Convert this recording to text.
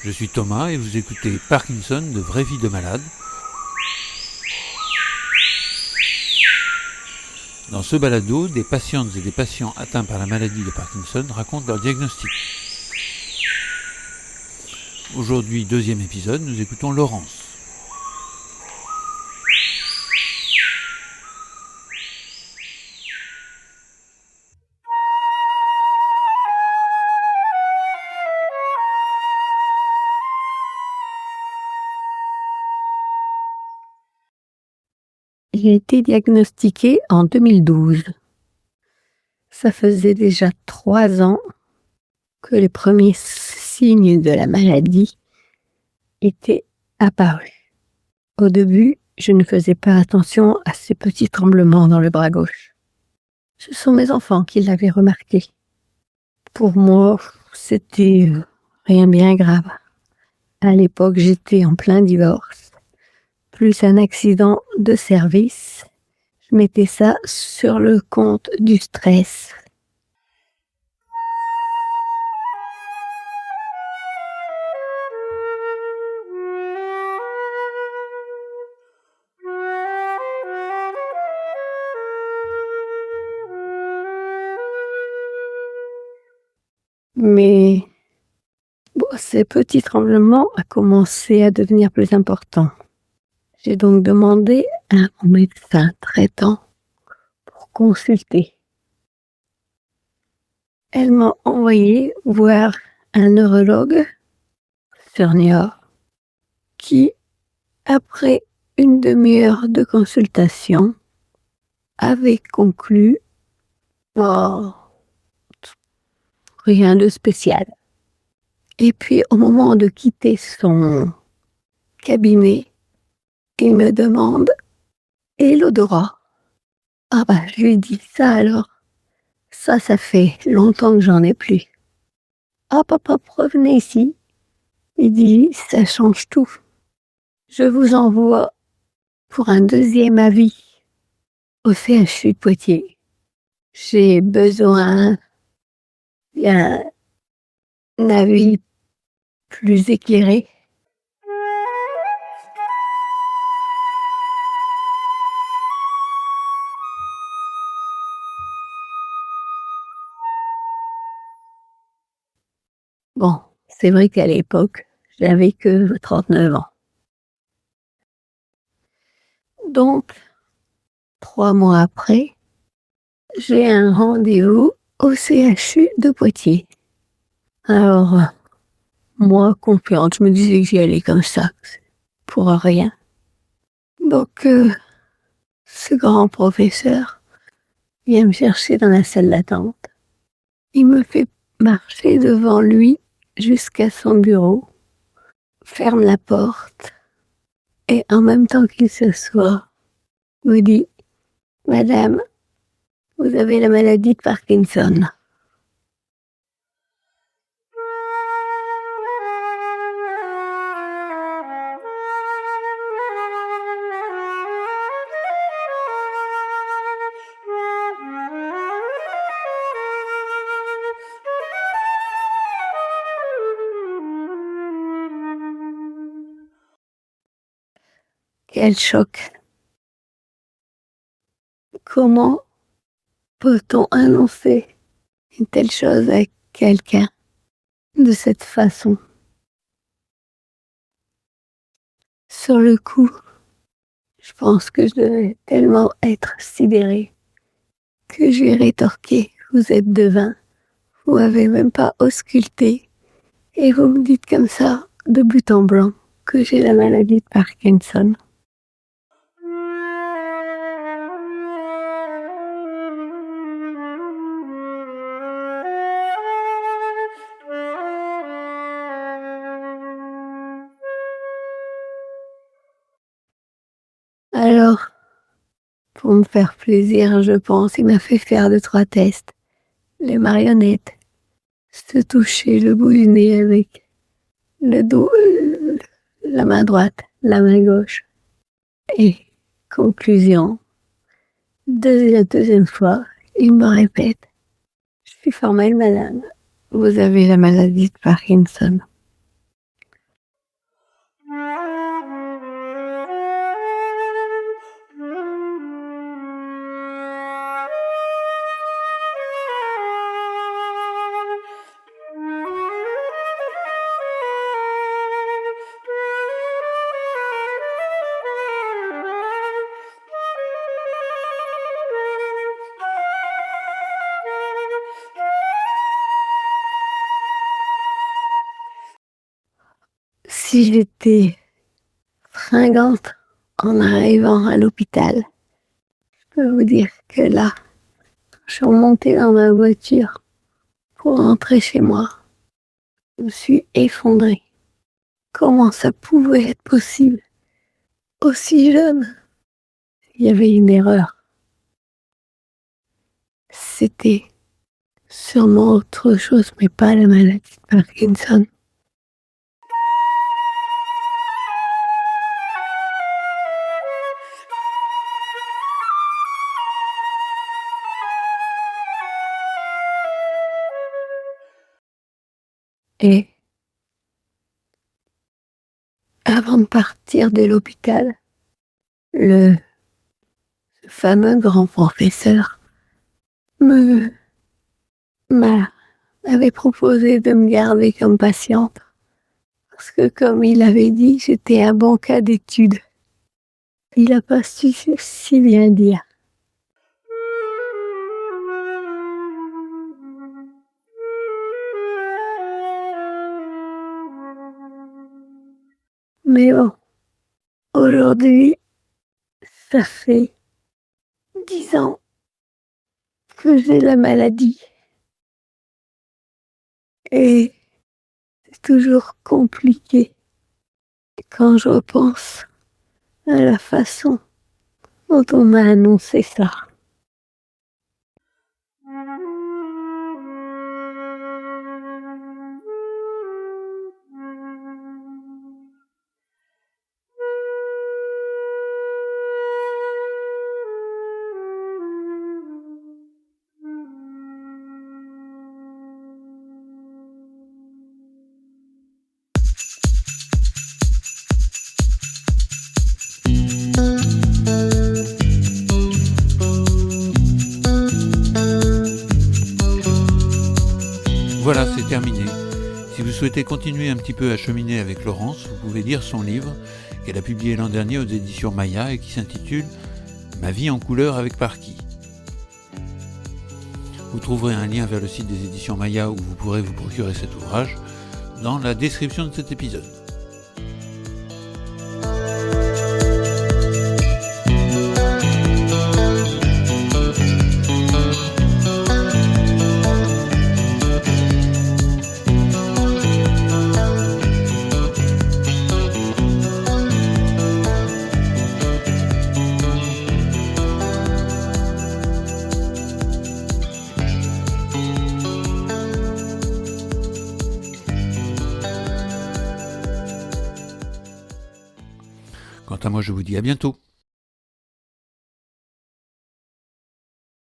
Je suis Thomas et vous écoutez Parkinson de Vraie Vie de Malade. Dans ce balado, des patientes et des patients atteints par la maladie de Parkinson racontent leur diagnostic. Aujourd'hui, deuxième épisode, nous écoutons Laurence. J'ai été diagnostiquée en 2012. Ça faisait déjà 3 ans que les premiers signes de la maladie étaient apparus. Au début, je ne faisais pas attention à ces petits tremblements dans le bras gauche. Ce sont mes enfants qui l'avaient remarqué. Pour moi, c'était rien bien grave. À l'époque, j'étais en plein divorce, plus un accident de service. Je mettais ça sur le compte du stress. Mais ces petits tremblements ont commencé à devenir plus importants. J'ai donc demandé à un médecin traitant pour consulter. Elle m'a envoyé voir un neurologue sur Niort qui, après une demi-heure de consultation, avait conclu rien de spécial. Et puis, au moment de quitter son cabinet, il me demande « Et l'odorat ?» Je lui dis « Ça alors, ça fait longtemps que j'en ai plus. » Papa, revenez ici. Il dit « Ça change tout. Je vous envoie pour un deuxième avis au CHU de Poitiers. J'ai besoin d'un avis plus éclairé. » Bon, c'est vrai qu'à l'époque, j'avais que 39 ans. Donc, 3 mois après, j'ai un rendez-vous au CHU de Poitiers. Alors, moi, confiante, je me disais que j'y allais comme ça, pour rien. Donc, ce grand professeur vient me chercher dans la salle d'attente. Il me fait marcher devant lui jusqu'à son bureau, ferme la porte, et en même temps qu'il s'assoit, me dit « Madame, vous avez la maladie de Parkinson. » Quel choc! Comment peut-on annoncer une telle chose à quelqu'un de cette façon? Sur le coup, je pense que je devais tellement être sidérée que j'ai rétorqué « Vous êtes devin, vous m'avez même pas ausculté et vous me dites comme ça, de but en blanc, que j'ai la maladie de Parkinson. » Alors, pour me faire plaisir, je pense, il m'a fait faire 2-3 tests. Les marionnettes, se toucher le bout du nez avec le dos, la main droite, la main gauche. Et conclusion, la deuxième fois, il me répète « Je suis formelle, madame, vous avez la maladie de Parkinson. » si j'étais fringante en arrivant à l'hôpital. Je peux vous dire que là, je suis remontée dans ma voiture pour rentrer chez moi. Je me suis effondrée. Comment ça pouvait être possible? Aussi jeune? Il y avait une erreur. C'était sûrement autre chose, mais pas la maladie de Parkinson. Et avant de partir de l'hôpital, le fameux grand professeur m'avait proposé de me garder comme patiente. Parce que comme il avait dit, j'étais un bon cas d'étude. Il n'a pas su si bien dire. Mais bon, aujourd'hui, ça fait 10 ans que j'ai la maladie. Et c'est toujours compliqué quand je repense à la façon dont on m'a annoncé ça. Voilà, c'est terminé. Si vous souhaitez continuer un petit peu à cheminer avec Laurence, vous pouvez lire son livre qu'elle a publié l'an dernier aux éditions Maya et qui s'intitule « Ma vie en couleur avec Parky ». Vous trouverez un lien vers le site des éditions Maya où vous pourrez vous procurer cet ouvrage dans la description de cet épisode. Quant à moi, je vous dis à bientôt.